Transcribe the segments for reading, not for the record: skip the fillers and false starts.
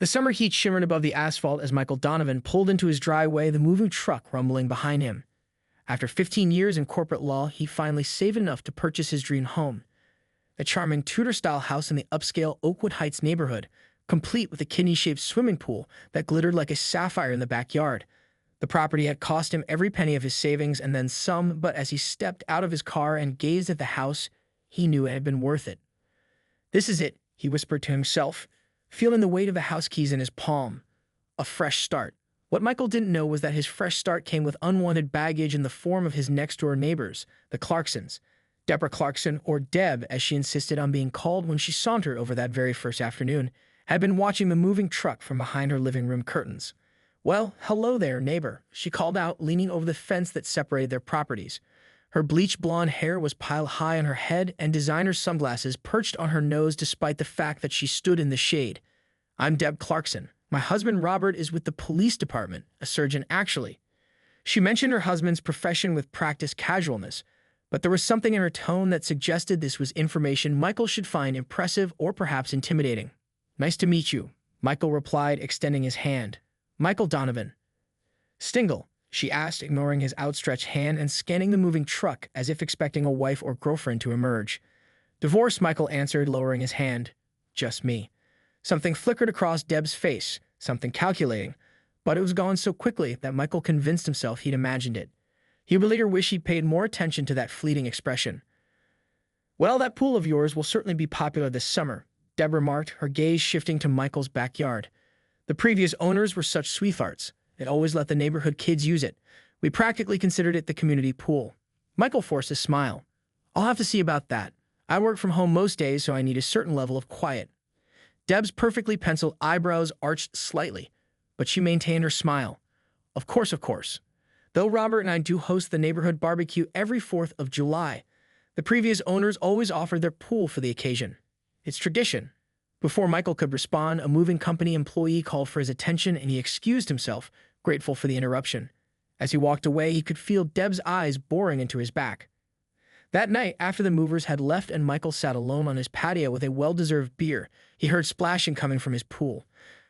The summer heat shimmered above the asphalt as Michael Donovan pulled into his driveway, the moving truck rumbling behind him. After 15 years in corporate law, he finally saved enough to purchase his dream home. A charming Tudor-style house in the upscale Oakwood Heights neighborhood, complete with a kidney-shaped swimming pool that glittered like a sapphire in the backyard. The property had cost him every penny of his savings and then some, but as he stepped out of his car and gazed at the house, he knew it had been worth it. "This is it," he whispered to himself, feeling the weight of the house keys in his palm. A fresh start. What Michael didn't know was that his fresh start came with unwanted baggage in the form of his next-door neighbors, the Clarksons. Deborah Clarkson, or Deb as she insisted on being called when she sauntered over that very first afternoon, had been watching the moving truck from behind her living room curtains. "Well, hello there, neighbor," she called out, leaning over the fence that separated their properties. Her bleached blonde hair was piled high on her head, and designer sunglasses perched on her nose despite the fact that she stood in the shade. "I'm Deb Clarkson. My husband Robert is with the police department, a surgeon actually." She mentioned her husband's profession with practiced casualness, but there was something in her tone that suggested this was information Michael should find impressive or perhaps intimidating. "Nice to meet you," Michael replied, extending his hand. "Michael Donovan." "Stingle?" she asked, ignoring his outstretched hand and scanning the moving truck as if expecting a wife or girlfriend to emerge. "Divorce," Michael answered, lowering his hand. "Just me." Something flickered across Deb's face, something calculating, but it was gone so quickly that Michael convinced himself he'd imagined it. He would later wish he'd paid more attention to that fleeting expression. "Well, that pool of yours will certainly be popular this summer," Deb remarked, her gaze shifting to Michael's backyard. "The previous owners were such sweethearts. They'd always let the neighborhood kids use it. We practically considered it the community pool." Michael forced a smile. "I'll have to see about that. I work from home most days, so I need a certain level of quiet." Deb's perfectly penciled eyebrows arched slightly, but she maintained her smile. Of course, of course. Though Robert and I do host the neighborhood barbecue every 4th of July. The previous owners always offered their pool for the occasion. It's tradition." Before Michael could respond, a moving company employee called for his attention and he excused himself, grateful for the interruption. As he walked away, he could feel Deb's eyes boring into his back. That night, after the movers had left and Michael sat alone on his patio with a well-deserved beer, he heard splashing coming from his pool.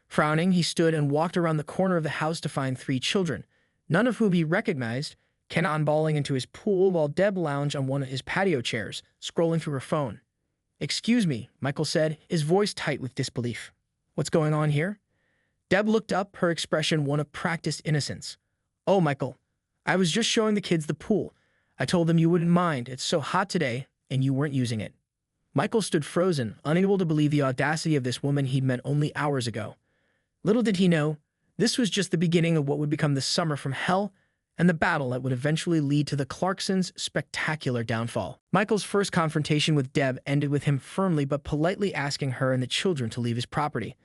Frowning, he stood and walked around the corner of the house to find 3 children, none of whom he recognized, cannonballing into his pool while Deb lounged on one of his patio chairs, scrolling through her phone. "Excuse me," Michael said, his voice tight with disbelief. "What's going on here?" Deb looked up, her expression one of practiced innocence. "Oh, Michael, I was just showing the kids the pool. I told them you wouldn't mind. It's so hot today, and you weren't using it." Michael stood frozen, unable to believe the audacity of this woman he'd met only hours ago. Little did he know, this was just the beginning of what would become the summer from hell and the battle that would eventually lead to the Clarksons' spectacular downfall. Michael's first confrontation with Deb ended with him firmly but politely asking her and the children to leave his property.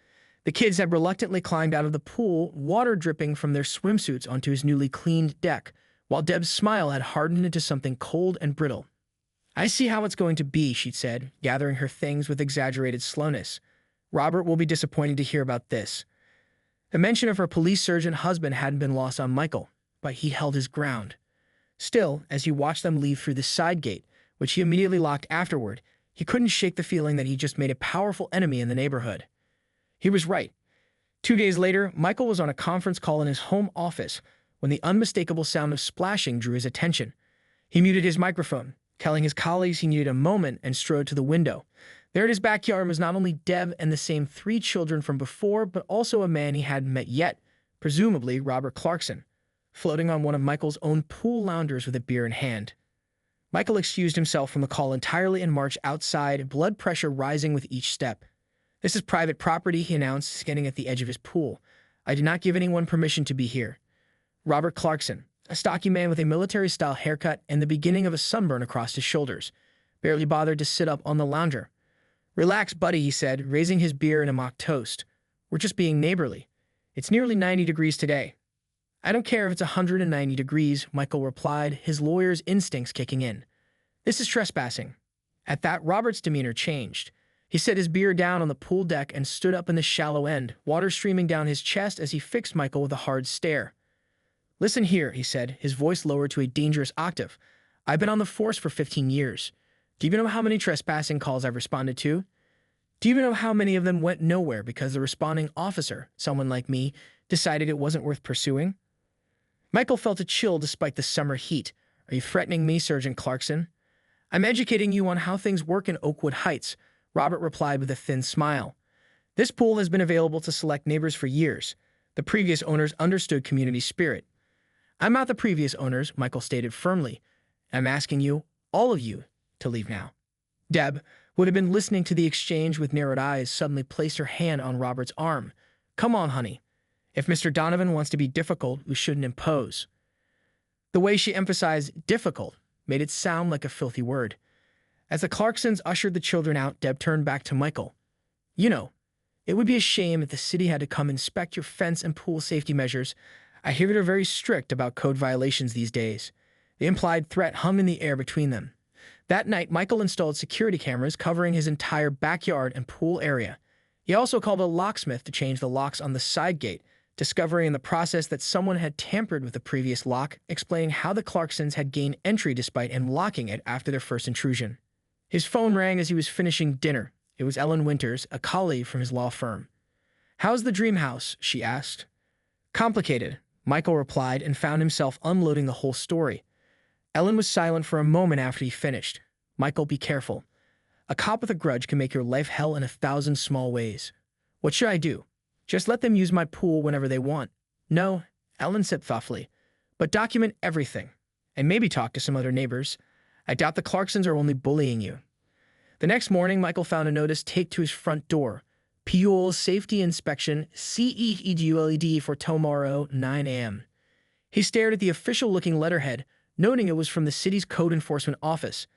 The kids had reluctantly climbed out of the pool, water dripping from their swimsuits onto his newly cleaned deck, while Deb's smile had hardened into something cold and brittle. "I see how it's going to be," she said, gathering her things with exaggerated slowness. "Robert will be disappointed to hear about this." The mention of her police surgeon husband hadn't been lost on Michael, but he held his ground. Still, as he watched them leave through the side gate, which he immediately locked afterward, he couldn't shake the feeling that he just made a powerful enemy in the neighborhood. He was right. 2 days later, Michael was on a conference call in his home office when the unmistakable sound of splashing drew his attention. He muted his microphone, telling his colleagues he needed a moment, and strode to the window. There in his backyard was not only Deb and the same 3 children from before, but also a man he hadn't met yet, presumably Robert Clarkson, floating on one of Michael's own pool loungers with a beer in hand. Michael excused himself from the call entirely and marched outside, blood pressure rising with each step. "This is private property," he announced, standing at the edge of his pool. "I did not give anyone permission to be here." Robert Clarkson, a stocky man with a military-style haircut and the beginning of a sunburn across his shoulders, barely bothered to sit up on the lounger. "Relax, buddy," he said, raising his beer in a mock toast. "We're just being neighborly. It's nearly 90 degrees today." "I don't care if it's 190 degrees, Michael replied, his lawyer's instincts kicking in. "This is trespassing." At that, Robert's demeanor changed. He set his beer down on the pool deck and stood up in the shallow end, water streaming down his chest as he fixed Michael with a hard stare. "Listen here," he said, his voice lowered to a dangerous octave. "I've been on the force for 15 years. Do you know how many trespassing calls I've responded to?" Do you even know how many of them went nowhere because the responding officer, someone like me, decided it wasn't worth pursuing? Michael felt a chill despite the summer heat. Are you threatening me, Sergeant Clarkson? I'm educating you on how things work in Oakwood Heights, Robert replied with a thin smile. This pool has been available to select neighbors for years. The previous owners understood community spirit. I'm not the previous owners, Michael stated firmly. I'm asking you, all of you, to leave now. Deb, who had been listening to the exchange with narrowed eyes, suddenly placed her hand on Robert's arm. Come on, honey. If Mr. Donovan wants to be difficult, we shouldn't impose. The way she emphasized difficult made it sound like a filthy word. As the Clarksons ushered the children out, Deb turned back to Michael. You know, it would be a shame if the city had to come inspect your fence and pool safety measures. I hear they're very strict about code violations these days. The implied threat hung in the air between them. That night, Michael installed security cameras covering his entire backyard and pool area. He also called a locksmith to change the locks on the side gate, discovering in the process that someone had tampered with the previous lock, explaining how the Clarksons had gained entry despite him locking it after their first intrusion. His phone rang as he was finishing dinner. It was Ellen Winters, a colleague from his law firm. How's the dream house? She asked. Complicated, Michael replied and found himself unloading the whole story. Ellen was silent for a moment after he finished. Michael, be careful. A cop with a grudge can make your life hell in 1,000 small ways. What should I do? Just let them use my pool whenever they want. No, Ellen said thoughtfully, but document everything. And maybe talk to some other neighbors. I doubt the Clarksons are only bullying you. The next morning, Michael found a notice taped to his front door. Pule Safety Inspection, CEGULED for tomorrow, 9 a.m. He stared at the official-looking letterhead, noting it was from the city's code enforcement office.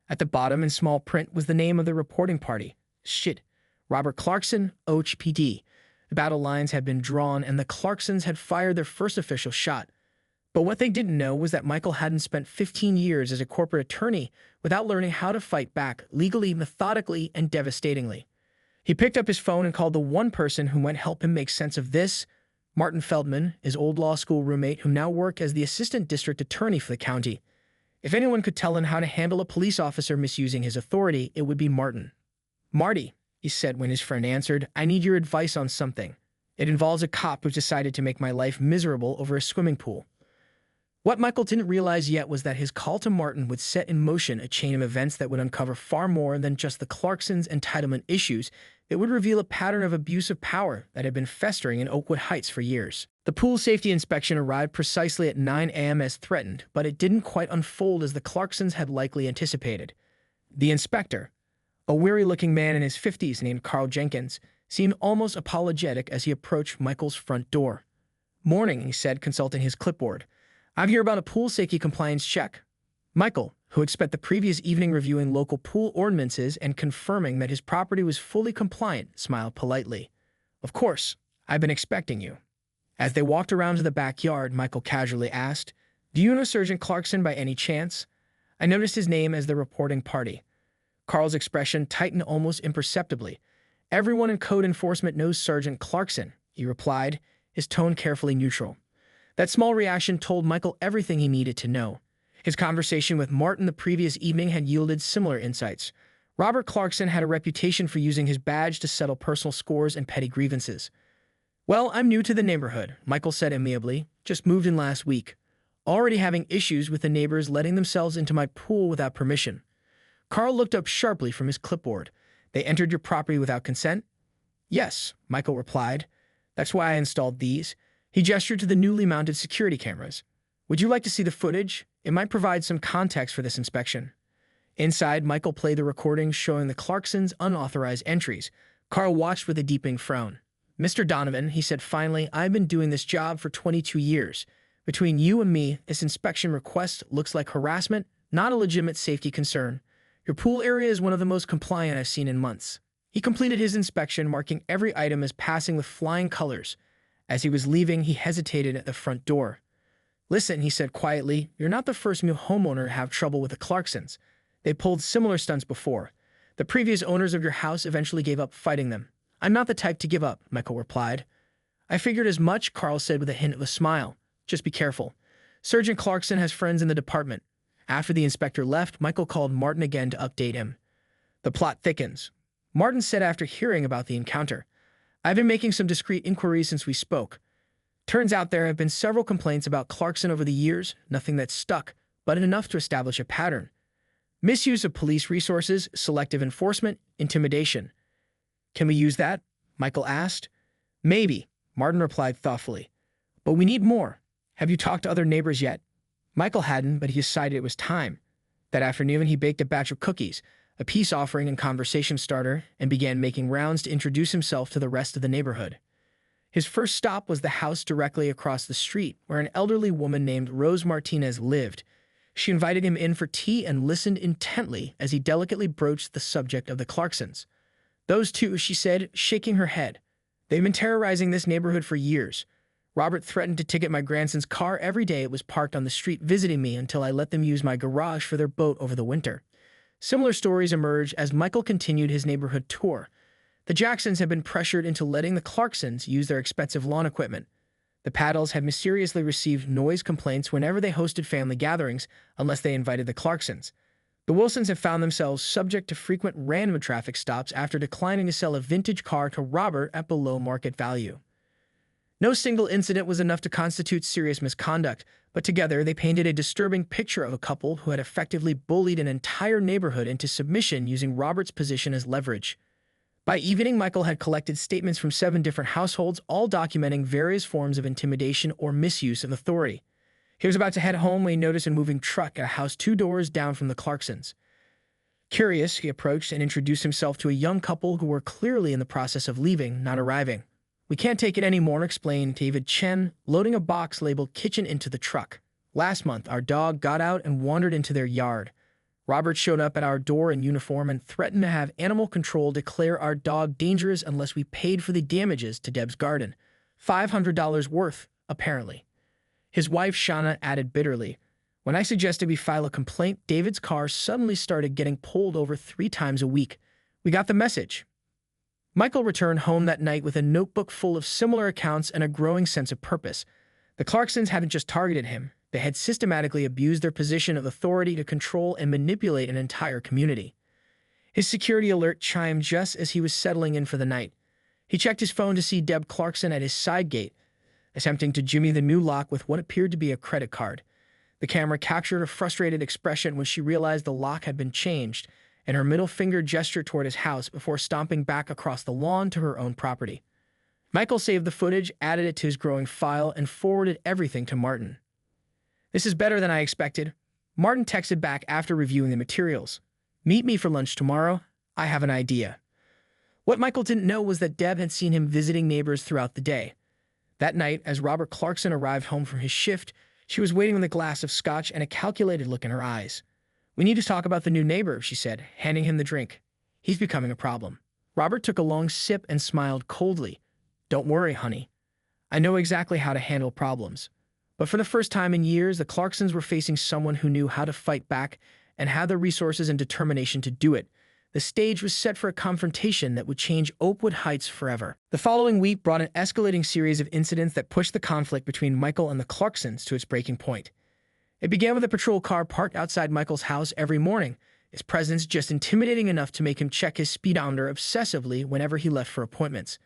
At the bottom in small print was the name of the reporting party. Shit. Robert Clarkson, OHPD. The battle lines had been drawn and the Clarksons had fired their first official shot. But what they didn't know was that Michael hadn't spent 15 years as a corporate attorney without learning how to fight back legally, methodically, and devastatingly. He picked up his phone and called the one person who might help him make sense of this, Martin Feldman, his old law school roommate who now worked as the assistant district attorney for the county. If anyone could tell him how to handle a police officer misusing his authority, it would be Martin. Marty, he said when his friend answered, I need your advice on something. It involves a cop who's decided to make my life miserable over a swimming pool. What Michael didn't realize yet was that his call to Martin would set in motion a chain of events that would uncover far more than just the Clarksons' entitlement issues. It would reveal a pattern of abuse of power that had been festering in Oakwood Heights for years. The pool safety inspection arrived precisely at 9 a.m. as threatened, but it didn't quite unfold as the Clarksons had likely anticipated. The inspector, a weary-looking man in his 50s named Carl Jenkins, seemed almost apologetic as he approached Michael's front door. Morning, he said, consulting his clipboard. I'm here about a pool safety compliance check. Michael, who had spent the previous evening reviewing local pool ordinances and confirming that his property was fully compliant, smiled politely. Of course, I've been expecting you. As they walked around to the backyard, Michael casually asked, Do you know Sergeant Clarkson by any chance? I noticed his name as the reporting party. Carl's expression tightened almost imperceptibly. Everyone in code enforcement knows Sergeant Clarkson, he replied, his tone carefully neutral. That small reaction told Michael everything he needed to know. His conversation with Martin the previous evening had yielded similar insights. Robert Clarkson had a reputation for using his badge to settle personal scores and petty grievances. Well, I'm new to the neighborhood, Michael said amiably. Just moved in last week. Already having issues with the neighbors letting themselves into my pool without permission. Carl looked up sharply from his clipboard. They entered your property without consent? Yes, Michael replied. That's why I installed these. He gestured to the newly mounted security cameras. Would you like to see the footage? It might provide some context for this inspection. Inside, Michael played the recording showing the Clarksons' unauthorized entries. Carl watched with a deepening frown. Mr. Donovan, he said finally, I've been doing this job for 22 years. Between you and me, this inspection request looks like harassment, not a legitimate safety concern. Your pool area is one of the most compliant I've seen in months. He completed his inspection, marking every item as passing with flying colors. As he was leaving, he hesitated at the front door. Listen, he said quietly, you're not the first new homeowner to have trouble with the Clarksons. They pulled similar stunts before. The previous owners of your house eventually gave up fighting them. I'm not the type to give up, Michael replied. I figured as much, Carl said with a hint of a smile. Just be careful. Sergeant Clarkson has friends in the department. After the inspector left, Michael called Martin again to update him. The plot thickens. Martin said after hearing about the encounter. "I've been making some discreet inquiries since we spoke. Turns out there have been several complaints about Clarkson over the years, nothing that stuck, but enough to establish a pattern. Misuse of police resources, selective enforcement, intimidation." "Can we use that?" Michael asked. "Maybe," Martin replied thoughtfully. "But we need more. Have you talked to other neighbors yet?" Michael hadn't, but he decided it was time. That afternoon, he baked a batch of cookies, a peace offering and conversation starter, and began making rounds to introduce himself to the rest of the neighborhood. His first stop was the house directly across the street, where an elderly woman named Rose Martinez lived. She invited him in for tea and listened intently as he delicately broached the subject of the Clarksons. "Those two," she said, shaking her head. "They've been terrorizing this neighborhood for years. Robert threatened to ticket my grandson's car every day it was parked on the street visiting me until I let them use my garage for their boat over the winter." Similar stories emerged as Michael continued his neighborhood tour. The Jacksons had been pressured into letting the Clarksons use their expensive lawn equipment. The Paddles had mysteriously received noise complaints whenever they hosted family gatherings, unless they invited the Clarksons. The Wilsons have found themselves subject to frequent random traffic stops after declining to sell a vintage car to Robert at below market value. No single incident was enough to constitute serious misconduct, but together they painted a disturbing picture of a couple who had effectively bullied an entire neighborhood into submission using Robert's position as leverage. By evening, Michael had collected statements from 7 different households, all documenting various forms of intimidation or misuse of authority. He was about to head home when he noticed a moving truck at a house 2 doors down from the Clarksons. Curious, he approached and introduced himself to a young couple who were clearly in the process of leaving, not arriving. "We can't take it anymore," explained David Chen, loading a box labeled kitchen into the truck. "Last month, our dog got out and wandered into their yard. Robert showed up at our door in uniform and threatened to have animal control declare our dog dangerous unless we paid for the damages to Deb's garden. $500 worth, apparently." His wife, Shauna, added bitterly, "When I suggested we file a complaint, David's car suddenly started getting pulled over 3 times a week. We got the message." Michael returned home that night with a notebook full of similar accounts and a growing sense of purpose. The Clarksons hadn't just targeted him. They had systematically abused their position of authority to control and manipulate an entire community. His security alert chimed just as he was settling in for the night. He checked his phone to see Deb Clarkson at his side gate, attempting to jimmy the new lock with what appeared to be a credit card. The camera captured a frustrated expression when she realized the lock had been changed, and her middle finger gestured toward his house before stomping back across the lawn to her own property. Michael saved the footage, added it to his growing file, and forwarded everything to Martin. "This is better than I expected." Martin texted back after reviewing the materials. "Meet me for lunch tomorrow. I have an idea." What Michael didn't know was that Deb had seen him visiting neighbors throughout the day. That night, as Robert Clarkson arrived home from his shift, she was waiting with a glass of scotch and a calculated look in her eyes. "We need to talk about the new neighbor," she said, handing him the drink. "He's becoming a problem." Robert took a long sip and smiled coldly. "Don't worry, honey. I know exactly how to handle problems." But for the first time in years, the Clarksons were facing someone who knew how to fight back and had the resources and determination to do it. The stage was set for a confrontation that would change Oakwood Heights forever. The following week brought an escalating series of incidents that pushed the conflict between Michael and the Clarksons to its breaking point. It began with a patrol car parked outside Michael's house every morning, his presence just intimidating enough to make him check his speedometer obsessively whenever he left for appointments.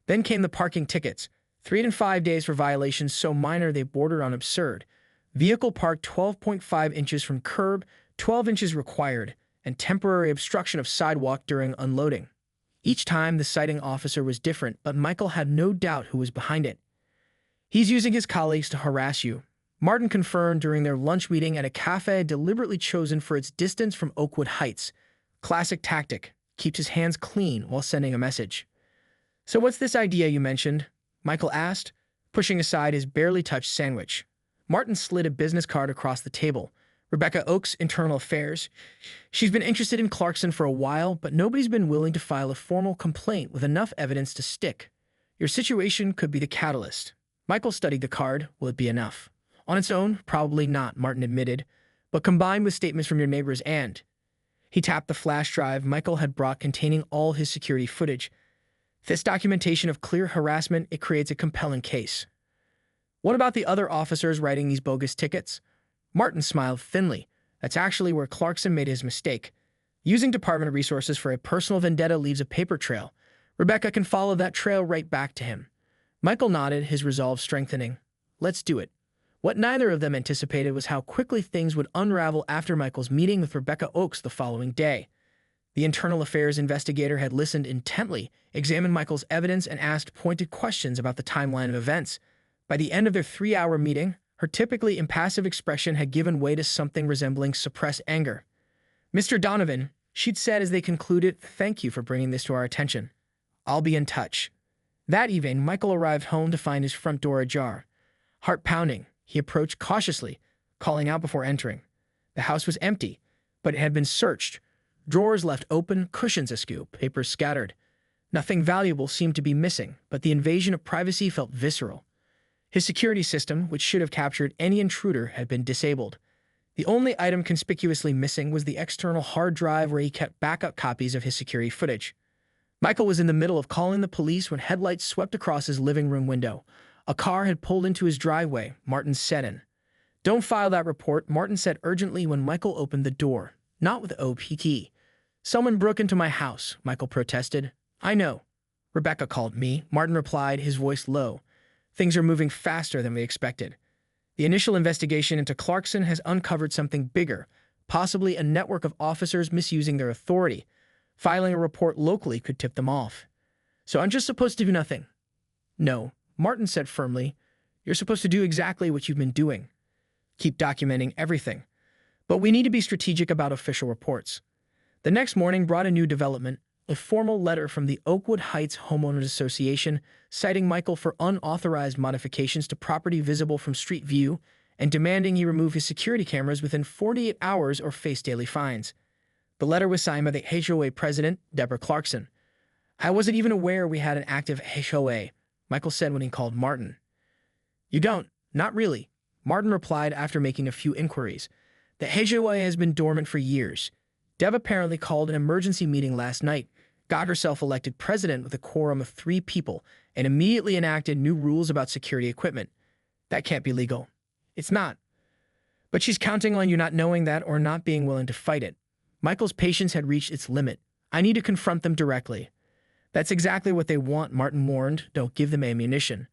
Then came the parking tickets, 3 and 5 days for violations so minor they bordered on absurd. Vehicle parked 12.5 inches from curb, 12 inches required, and temporary obstruction of sidewalk during unloading. Each time, the citing officer was different, but Michael had no doubt who was behind it. "He's using his colleagues to harass you," Martin confirmed during their lunch meeting at a cafe deliberately chosen for its distance from Oakwood Heights. Classic tactic, keeps his hands clean while sending a message. "So what's this idea you mentioned?" Michael asked, pushing aside his barely touched sandwich. Martin slid a business card across the table. "Rebecca Oakes, Internal Affairs. She's been interested in Clarkson for a while, but nobody's been willing to file a formal complaint with enough evidence to stick. Your situation could be the catalyst." Michael studied the card. "Will it be enough?" "On its own, probably not," Martin admitted, "but combined with statements from your neighbors and—" He tapped the flash drive Michael had brought containing all his security footage. "This documentation of clear harassment, it creates a compelling case." "What about the other officers writing these bogus tickets?" Martin smiled thinly. "That's actually where Clarkson made his mistake. Using department resources for a personal vendetta leaves a paper trail. Rebecca can follow that trail right back to him. Michael nodded, his resolve strengthening. Let's do it. What neither of them anticipated was how quickly things would unravel after Michael's meeting with Rebecca Oakes the following day. The internal affairs investigator had listened intently, examined Michael's evidence, and asked pointed questions about the timeline of events. By the end of their 3-hour meeting, her typically impassive expression had given way to something resembling suppressed anger. "Mr. Donovan," she'd said as they concluded, "thank you for bringing this to our attention. I'll be in touch." That evening, Michael arrived home to find his front door ajar. Heart pounding, he approached cautiously, calling out before entering. The house was empty, but it had been searched. Drawers left open, cushions askew, papers scattered. Nothing valuable seemed to be missing, but the invasion of privacy felt visceral. His security system, which should have captured any intruder, had been disabled. The only item conspicuously missing was the external hard drive where he kept backup copies of his security footage. Michael was in the middle of calling the police when headlights swept across his living room window. A car had pulled into his driveway, Martin said in. "Don't file that report," Martin said urgently when Michael opened the door. "Not with OPT. Someone broke into my house," Michael protested. "I know. Rebecca called me," Martin replied, his voice low. "Things are moving faster than we expected. The initial investigation into Clarkson has uncovered something bigger, possibly a network of officers misusing their authority. Filing a report locally could tip them off. So I'm just supposed to do nothing." "No," Martin said firmly. "You're supposed to do exactly what you've been doing. Keep documenting everything. But we need to be strategic about official reports." The next morning brought a new development, a formal letter from the Oakwood Heights Homeowners Association citing Michael for unauthorized modifications to property visible from street view and demanding he remove his security cameras within 48 hours or face daily fines. The letter was signed by the HOA president, Deborah Clarkson. "I wasn't even aware we had an active HOA," Michael said when he called Martin. "You don't? Not really," Martin replied after making a few inquiries. "The HOA has been dormant for years. Deb apparently called an emergency meeting last night, got herself elected president with a quorum of 3 people, and immediately enacted new rules about security equipment. That can't be legal." "It's not. But she's counting on you not knowing that or not being willing to fight it." Michael's patience had reached its limit. "I need to confront them directly." "That's exactly what they want," Martin warned. "Don't give them ammunition."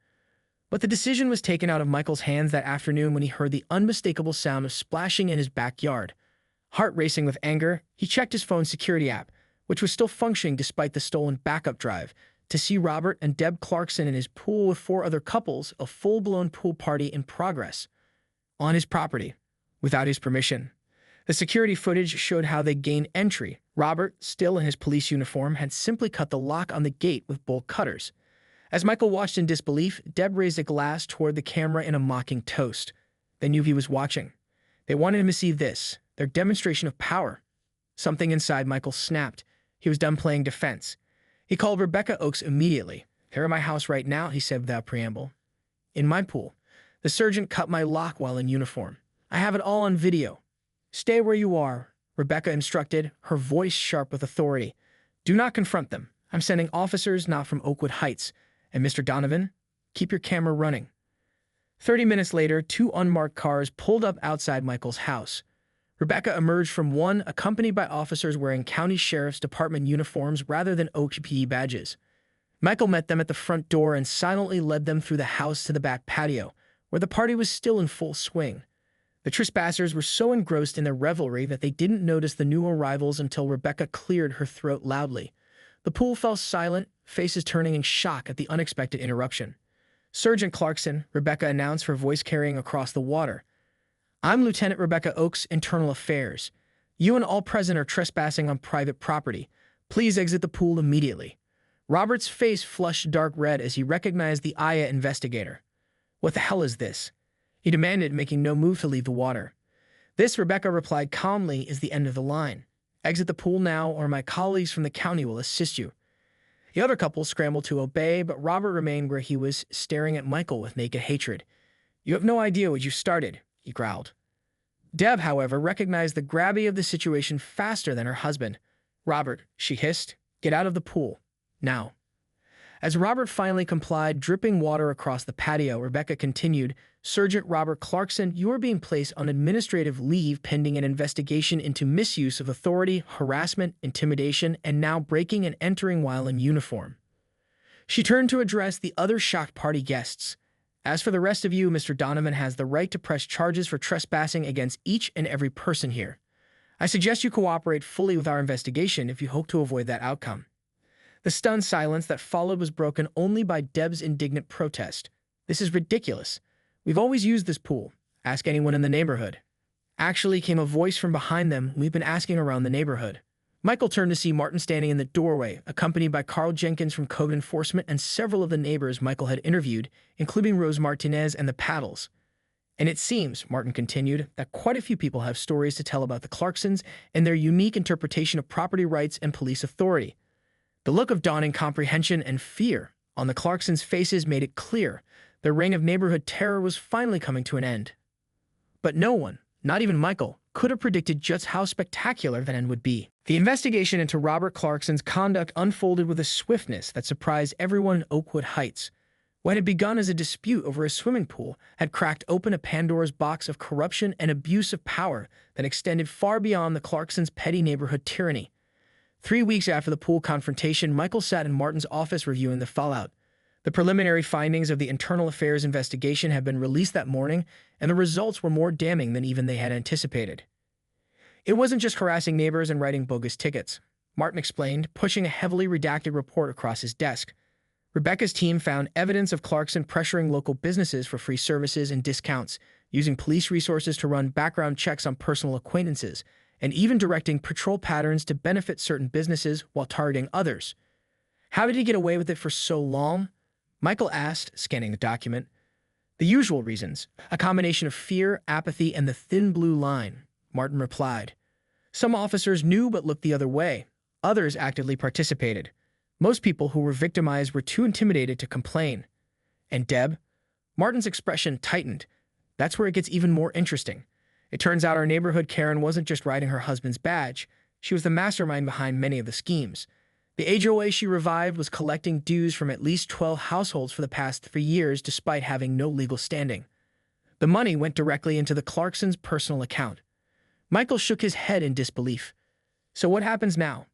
But the decision was taken out of Michael's hands that afternoon when he heard the unmistakable sound of splashing in his backyard. Heart racing with anger, he checked his phone's security app, which was still functioning despite the stolen backup drive, to see Robert and Deb Clarkson in his pool with 4 other couples, a full-blown pool party in progress. On his property, without his permission. The security footage showed how they gained entry. Robert, still in his police uniform, had simply cut the lock on the gate with bolt cutters. As Michael watched in disbelief, Deb raised a glass toward the camera in a mocking toast. They knew he was watching. They wanted him to see this, their demonstration of power. Something inside Michael snapped. He was done playing defense. He called Rebecca Oakes immediately. "They're in my house right now," he said without preamble. "In my pool. The sergeant cut my lock while in uniform. I have it all on video." "Stay where you are," Rebecca instructed, her voice sharp with authority. "Do not confront them. I'm sending officers not from Oakwood Heights. And Mr. Donovan, keep your camera running." 30 minutes later, 2 unmarked cars pulled up outside Michael's house. Rebecca emerged from one, accompanied by officers wearing county sheriff's department uniforms rather than OPE badges. Michael met them at the front door and silently led them through the house to the back patio, where the party was still in full swing. The trespassers were so engrossed in their revelry that they didn't notice the new arrivals until Rebecca cleared her throat loudly. The pool fell silent, faces turning in shock at the unexpected interruption. "Sergeant Clarkson," Rebecca announced, her voice carrying across the water. "I'm Lieutenant Rebecca Oakes, Internal Affairs. You and all present are trespassing on private property. Please exit the pool immediately." Robert's face flushed dark red as he recognized the Aya investigator. "What the hell is this?" he demanded, making no move to leave the water. "This," Rebecca replied calmly, "is the end of the line. Exit the pool now, or my colleagues from the county will assist you." The other couple scrambled to obey, but Robert remained where he was, staring at Michael with naked hatred. "You have no idea what you started," he growled. Deb, however, recognized the gravity of the situation faster than her husband. "Robert," she hissed, "get out of the pool. Now." As Robert finally complied, dripping water across the patio, Rebecca continued, "Sergeant Robert Clarkson, you are being placed on administrative leave pending an investigation into misuse of authority, harassment, intimidation, and now breaking and entering while in uniform." She turned to address the other shocked party guests. "As for the rest of you, Mr. Donovan has the right to press charges for trespassing against each and every person here. I suggest you cooperate fully with our investigation if you hope to avoid that outcome." The stunned silence that followed was broken only by Deb's indignant protest. "This is ridiculous. We've always used this pool. Ask anyone in the neighborhood." Actually came a voice from behind them. "We've been asking around the neighborhood." Michael turned to see Martin standing in the doorway, accompanied by Carl Jenkins from Code Enforcement and several of the neighbors Michael had interviewed, including Rose Martinez and the Paddles. "And it seems," Martin continued, "that quite a few people have stories to tell about the Clarksons and their unique interpretation of property rights and police authority." The look of dawning comprehension and fear on the Clarksons' faces made it clear their reign of neighborhood terror was finally coming to an end. But no one, not even Michael, could have predicted just how spectacular that end would be. The investigation into Robert Clarkson's conduct unfolded with a swiftness that surprised everyone in Oakwood Heights. What had begun as a dispute over a swimming pool had cracked open a Pandora's box of corruption and abuse of power that extended far beyond the Clarksons' petty neighborhood tyranny. 3 weeks after the pool confrontation, Michael sat in Martin's office reviewing the fallout. The preliminary findings of the internal affairs investigation had been released that morning, and the results were more damning than even they had anticipated. It wasn't just harassing neighbors and writing bogus tickets, Martin explained, pushing a heavily redacted report across his desk. Rebecca's team found evidence of Clarkson pressuring local businesses for free services and discounts, using police resources to run background checks on personal acquaintances, and even directing patrol patterns to benefit certain businesses while targeting others. "How did he get away with it for so long?" Michael asked, scanning the document. "The usual reasons, a combination of fear, apathy, and the thin blue line," Martin replied. "Some officers knew but looked the other way. Others actively participated. Most people who were victimized were too intimidated to complain." "And Deb?" Martin's expression tightened. "That's where it gets even more interesting. It turns out our neighborhood Karen wasn't just riding her husband's badge. She was the mastermind behind many of the schemes. The HOA she revived was collecting dues from at least 12 households for the past 3 years despite having no legal standing. The money went directly into the Clarksons' personal account." Michael shook his head in disbelief. "So what happens now?"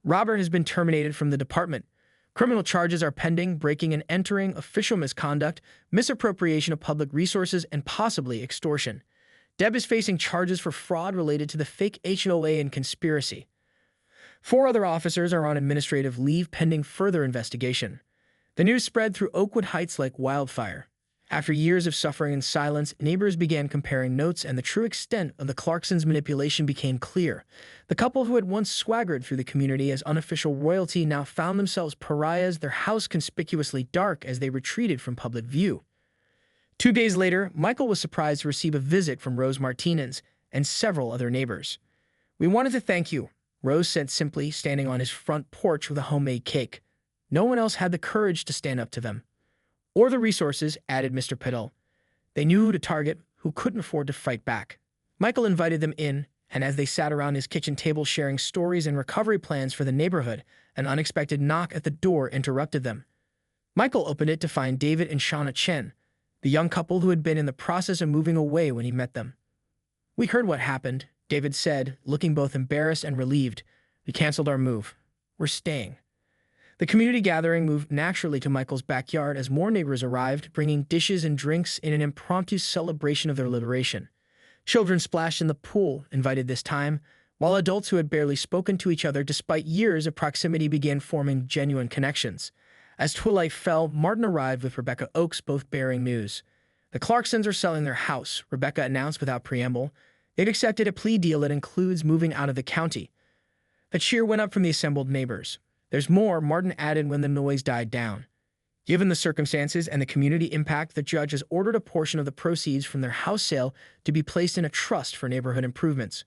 "Robert has been terminated from the department. Criminal charges are pending, breaking and entering, official misconduct, misappropriation of public resources, and possibly extortion. Deb is facing charges for fraud related to the fake HOA and conspiracy. 4 other officers are on administrative leave pending further investigation." The news spread through Oakwood Heights like wildfire. After years of suffering and silence, neighbors began comparing notes, and the true extent of the Clarksons' manipulation became clear. The couple who had once swaggered through the community as unofficial royalty now found themselves pariahs, their house conspicuously dark as they retreated from public view. 2 days later, Michael was surprised to receive a visit from Rose Martinez and several other neighbors. "We wanted to thank you," Rose said simply, standing on his front porch with a homemade cake. No one else had the courage to stand up to them. "Or the resources," added Mr. Piddle. "They knew who to target, who couldn't afford to fight back." Michael invited them in, and as they sat around his kitchen table sharing stories and recovery plans for the neighborhood, an unexpected knock at the door interrupted them. Michael opened it to find David and Shauna Chen, the young couple who had been in the process of moving away when he met them. "We heard what happened," David said, looking both embarrassed and relieved. "We canceled our move. We're staying." The community gathering moved naturally to Michael's backyard as more neighbors arrived, bringing dishes and drinks in an impromptu celebration of their liberation. Children splashed in the pool, invited this time, while adults who had barely spoken to each other despite years of proximity began forming genuine connections. As twilight fell, Martin arrived with Rebecca Oakes, both bearing news. "The Clarksons are selling their house," Rebecca announced without preamble. "They've accepted a plea deal that includes moving out of the county." The cheer went up from the assembled neighbors. "There's more," Martin added when the noise died down. "Given the circumstances and the community impact, the judge has ordered a portion of the proceeds from their house sale to be placed in a trust for neighborhood improvements."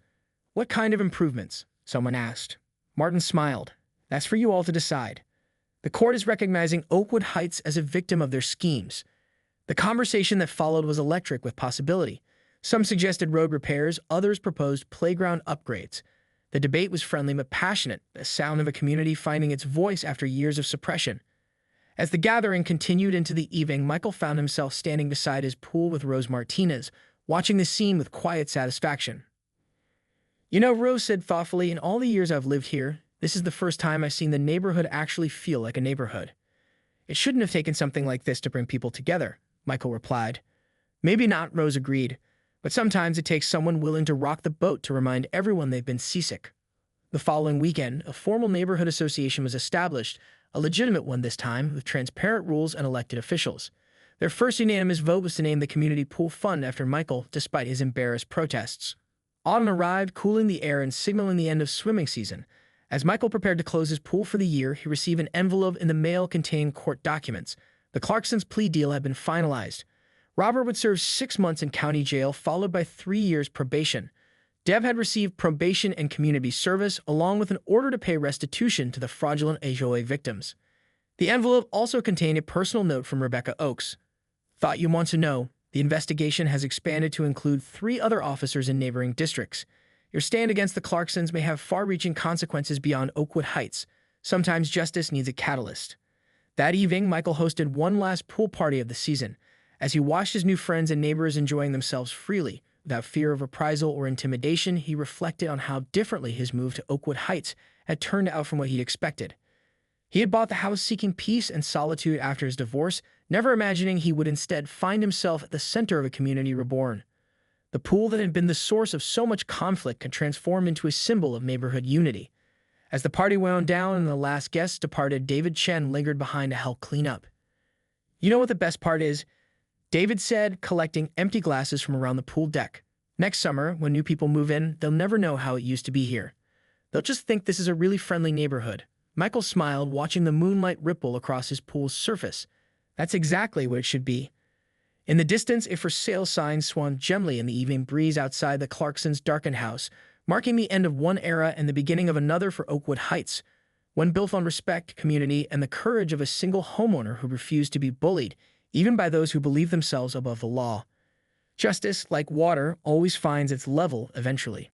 "What kind of improvements?" someone asked. Martin smiled. "That's for you all to decide. The court is recognizing Oakwood Heights as a victim of their schemes." The conversation that followed was electric with possibility. Some suggested road repairs, others proposed playground upgrades. The debate was friendly but passionate, the sound of a community finding its voice after years of suppression. As the gathering continued into the evening, Michael found himself standing beside his pool with Rose Martinez, watching the scene with quiet satisfaction. "You know," Rose said thoughtfully, "in all the years I've lived here, this is the first time I've seen the neighborhood actually feel like a neighborhood." "It shouldn't have taken something like this to bring people together," Michael replied. "Maybe not," Rose agreed, "but sometimes it takes someone willing to rock the boat to remind everyone they've been seasick." The following weekend, a formal neighborhood association was established, a legitimate one this time, with transparent rules and elected officials. Their first unanimous vote was to name the community pool fund after Michael, despite his embarrassed protests. Autumn arrived, cooling the air and signaling the end of swimming season. As Michael prepared to close his pool for the year, he received an envelope in the mail containing court documents. The Clarksons' plea deal had been finalized. Robert would serve 6 months in county jail, followed by 3 years probation. Deb had received probation and community service, along with an order to pay restitution to the fraudulent HOA victims. The envelope also contained a personal note from Rebecca Oakes. "Thought you'd want to know. The investigation has expanded to include 3 other officers in neighboring districts. Your stand against the Clarksons may have far-reaching consequences beyond Oakwood Heights. Sometimes justice needs a catalyst." That evening, Michael hosted one last pool party of the season. As he watched his new friends and neighbors enjoying themselves freely, without fear of reprisal or intimidation, he reflected on how differently his move to Oakwood Heights had turned out from what he'd expected. He had bought the house seeking peace and solitude after his divorce, never imagining he would instead find himself at the center of a community reborn. The pool that had been the source of so much conflict could transform into a symbol of neighborhood unity. As the party wound down and the last guests departed, David Chen lingered behind to help clean up. "You know what the best part is?" David said, collecting empty glasses from around the pool deck. "Next summer, when new people move in, they'll never know how it used to be here. They'll just think this is a really friendly neighborhood." Michael smiled, watching the moonlight ripple across his pool's surface. That's exactly what it should be. In the distance, a for sale sign swung gently in the evening breeze outside the Clarksons' darkened house, marking the end of one era and the beginning of another for Oakwood Heights, one built on respect, community, and the courage of a single homeowner who refused to be bullied, even by those who believe themselves above the law. Justice, like water, always finds its level eventually.